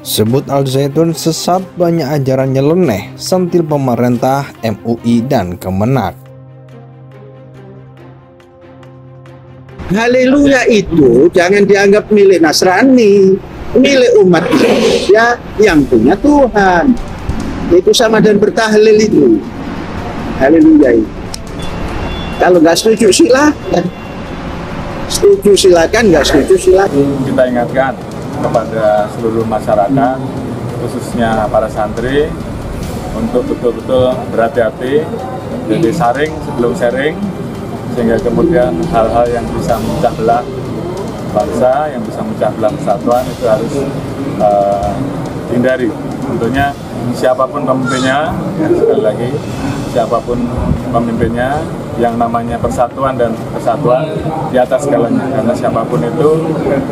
Sebut Al Zaitun sesat, banyak ajaran nyeleneh, sentil pemerintah, MUI, dan Kemenak. Haleluya itu jangan dianggap milik Nasrani, milik umat Indonesia yang punya Tuhan. Itu sama dan bertahlil itu. Haleluya itu. Kalau nggak setuju silakan. Setuju silakan, nggak setuju silakan. Kita ingatkan kepada seluruh masyarakat, khususnya para santri, untuk betul-betul berhati-hati, jadi saring sebelum sharing, sehingga kemudian hal-hal yang bisa memecah belah bangsa, yang bisa memecah belah persatuan itu harus dihindari. Tentunya siapapun pemimpinnya, sekali lagi, siapapun pemimpinnya, yang namanya persatuan dan kesatuan di atas segalanya, karena siapapun itu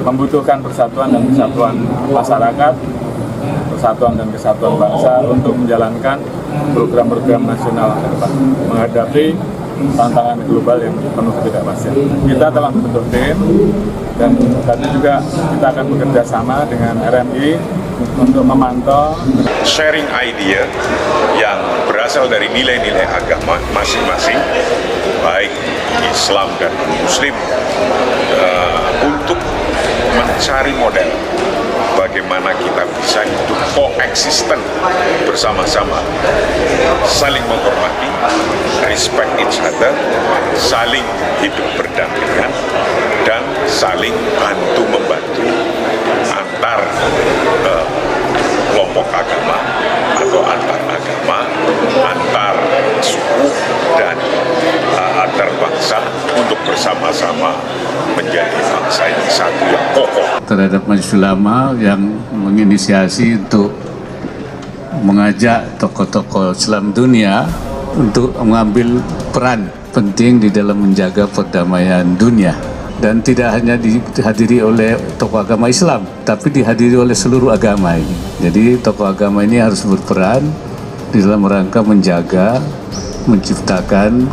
membutuhkan persatuan dan kesatuan masyarakat, persatuan dan kesatuan bangsa untuk menjalankan program-program nasional ke depan, menghadapi tantangan global yang penuh ketidakpastian. Kita telah membentuk tim, dan tadi juga kita akan bekerja sama dengan RMI untuk memantau sharing idea yang berasal dari nilai-nilai agama masing-masing, baik Islam dan Muslim, untuk mencari model bagaimana kita bisa hidup koeksisten bersama-sama, saling menghormati, respect each other, saling hidup berdampingan, dan saling bantu-membantu antar kelompok agama atau antar agama, antar suku, dan antar bangsa untuk bersama-sama menjadi bangsa yang satu yang kokoh. Terhadap Majelis Ulama yang menginisiasi untuk mengajak tokoh-tokoh Islam dunia untuk mengambil peran penting di dalam menjaga perdamaian dunia, dan tidak hanya dihadiri oleh tokoh agama Islam, tapi dihadiri oleh seluruh agama ini. Jadi tokoh agama ini harus berperan di dalam rangka menjaga, menciptakan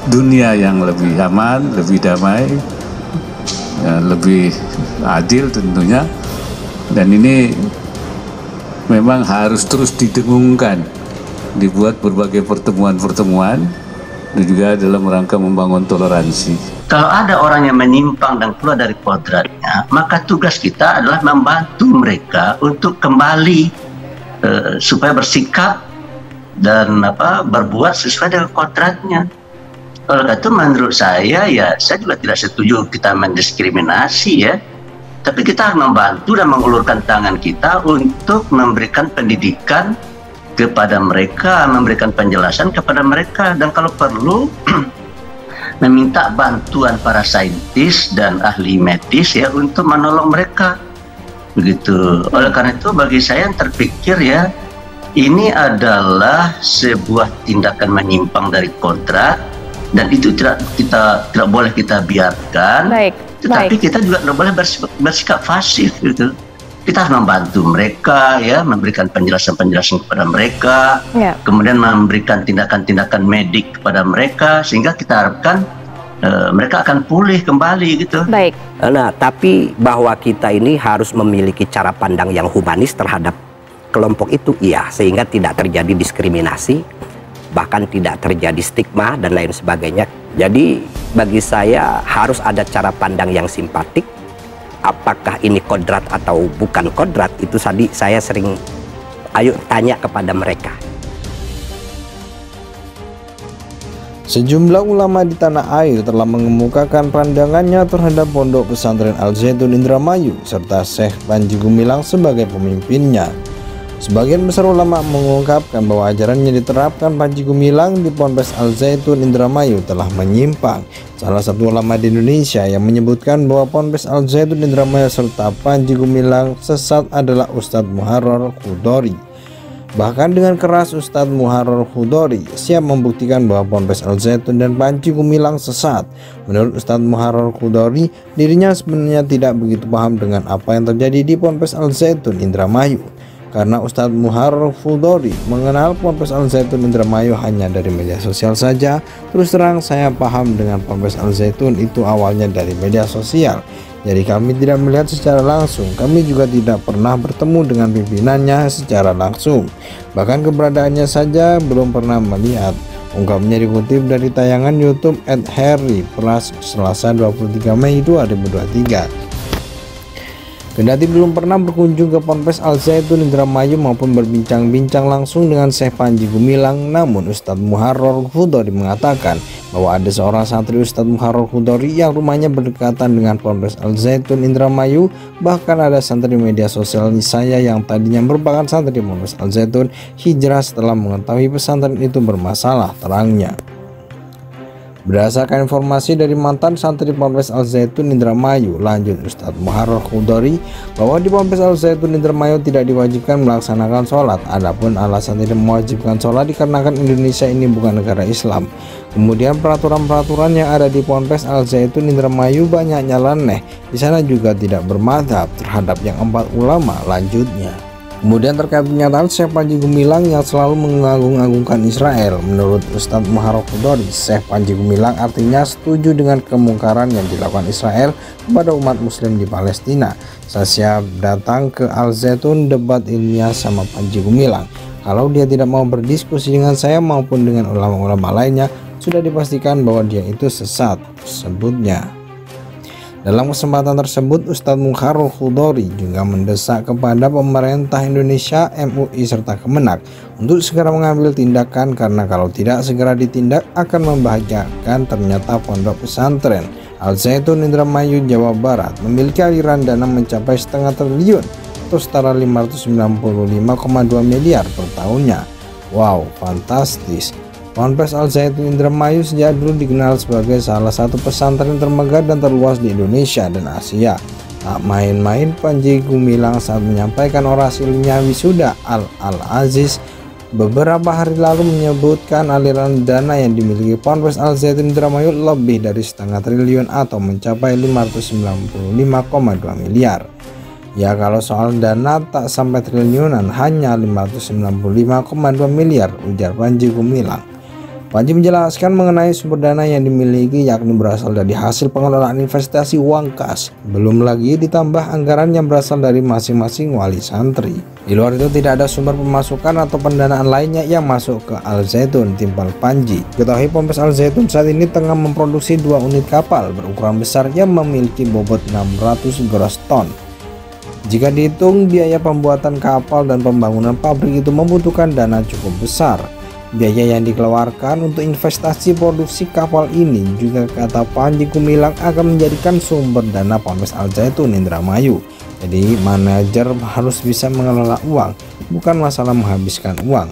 dunia yang lebih aman, lebih damai, lebih adil tentunya. Dan ini memang harus terus didengungkan, dibuat berbagai pertemuan-pertemuan, dan juga dalam rangka membangun toleransi. Kalau ada orang yang menyimpang dan keluar dari kodratnya, maka tugas kita adalah membantu mereka untuk kembali supaya bersikap dan berbuat sesuai dengan kodratnya. Oleh itu menurut saya juga tidak setuju kita mendiskriminasi ya, tapi kita harus membantu dan mengulurkan tangan kita untuk memberikan pendidikan kepada mereka, memberikan penjelasan kepada mereka, dan kalau perlu meminta bantuan para saintis dan ahli medis ya untuk menolong mereka. Begitu. Oleh karena itu bagi saya yang terpikir ya, ini adalah sebuah tindakan menyimpang dari kodrat, dan itu tidak boleh kita biarkan. Tetapi kita juga tidak boleh bersikap pasif gitu. Kita harus membantu mereka ya, memberikan penjelasan-penjelasan kepada mereka, kemudian memberikan tindakan-tindakan medik kepada mereka, sehingga kita harapkan mereka akan pulih kembali gitu. Nah, tapi bahwa kita ini harus memiliki cara pandang yang humanis terhadap kelompok itu, iya, sehingga tidak terjadi diskriminasi, bahkan tidak terjadi stigma dan lain sebagainya. Jadi bagi saya harus ada cara pandang yang simpatik. Apakah ini kodrat atau bukan kodrat, itu tadi saya sering tanya kepada mereka. Sejumlah ulama di tanah air telah mengemukakan pandangannya terhadap Pondok Pesantren Al Zaitun Indramayu serta Syekh Panji Gumilang sebagai pemimpinnya. Sebagian besar ulama mengungkapkan bahwa ajaran yang diterapkan Panji Gumilang di Ponpes Al Zaitun Indramayu telah menyimpang. Salah satu ulama di Indonesia yang menyebutkan bahwa Ponpes Al Zaitun Indramayu serta Panji Gumilang sesat adalah Ustadz Muharrar Khudori. Bahkan dengan keras Ustadz Muharrar Khudori siap membuktikan bahwa Ponpes Al Zaitun dan Panji Gumilang sesat. Menurut Ustadz Muharrar Khudori, dirinya sebenarnya tidak begitu paham dengan apa yang terjadi di Ponpes Al Zaitun Indramayu. karena Ustadz Muharrar Khudori mengenal Ponpes Al Zaitun Indramayu hanya dari media sosial saja. Terus terang saya paham dengan Ponpes Al Zaitun itu awalnya dari media sosial, jadi kami tidak melihat secara langsung. Kami juga tidak pernah bertemu dengan pimpinannya secara langsung, bahkan keberadaannya saja belum pernah melihat. Ungkapnya dikutip dari tayangan YouTube @harrypras Selasa 23 Mei 2023. Kendati belum pernah berkunjung ke Ponpes Al Zaitun Indramayu maupun berbincang-bincang langsung dengan Syekh Panji Gumilang, namun Ustadz Muharrar Khudori mengatakan bahwa ada seorang santri Ustadz Muharrar Khudori yang rumahnya berdekatan dengan Ponpes Al Zaitun Indramayu. Bahkan ada santri media sosial saya yang tadinya merupakan santri Ponpes Al Zaitun hijrah setelah mengetahui pesantren itu bermasalah, terangnya. Berdasarkan informasi dari mantan santri Ponpes Al Zaitun Indramayu, lanjut Ustadz Muharrar Khudori, bahwa di Ponpes Al Zaitun Indramayu tidak diwajibkan melaksanakan sholat. Adapun alasan tidak mewajibkan sholat dikarenakan Indonesia ini bukan negara Islam. Kemudian peraturan-peraturan yang ada di Ponpes Al Zaitun Indramayu banyaknya nyeleneh. Di sana juga tidak bermadhab terhadap yang 4 ulama, lanjutnya. Kemudian terkait pernyataan Syekh Panji Gumilang yang selalu mengagung-agungkan Israel, menurut Ustadz Muharrar Khudori, Syekh Panji Gumilang artinya setuju dengan kemungkaran yang dilakukan Israel kepada umat muslim di Palestina. Saya siap datang ke Al Zaitun debat ilmiah sama Panji Gumilang. Kalau dia tidak mau berdiskusi dengan saya maupun dengan ulama-ulama lainnya, sudah dipastikan bahwa dia itu sesat, sebutnya. Dalam kesempatan tersebut, Ustadz Muharrar Khudori juga mendesak kepada pemerintah Indonesia, MUI, serta Kemenak untuk segera mengambil tindakan, karena kalau tidak segera ditindak akan membahayakan. Ternyata pondok pesantren Al Zaitun Indramayu, Jawa Barat memiliki aliran dana mencapai setengah triliun atau setara 595,2 miliar per tahunnya. Wow, fantastis. Ponpes Al Zaitun Indramayu sejak dulu dikenal sebagai salah satu pesantren termegah dan terluas di Indonesia dan Asia. Tak main-main Panji Gumilang saat menyampaikan orasi ilmiah wisuda Al-Aziz beberapa hari lalu menyebutkan aliran dana yang dimiliki Ponpes Al Zaitun Indramayu lebih dari setengah triliun atau mencapai 595,2 miliar. Ya, kalau soal dana tak sampai triliunan, hanya 595,2 miliar, ujar Panji Gumilang. Panji menjelaskan mengenai sumber dana yang dimiliki, yakni berasal dari hasil pengelolaan investasi uang kas, belum lagi ditambah anggaran yang berasal dari masing-masing wali santri. Di luar itu tidak ada sumber pemasukan atau pendanaan lainnya yang masuk ke Al Zaitun, timpal Panji. Ketahui Ponpes Al Zaitun saat ini tengah memproduksi 2 unit kapal berukuran besar yang memiliki bobot 600 gross ton. Jika dihitung biaya pembuatan kapal dan pembangunan pabrik itu membutuhkan dana cukup besar. Biaya yang dikeluarkan untuk investasi produksi kapal ini juga, kata Panji Gumilang, akan menjadikan sumber dana Ponpes Al Zaitun Indramayu. Jadi manajer harus bisa mengelola uang, bukan masalah menghabiskan uang.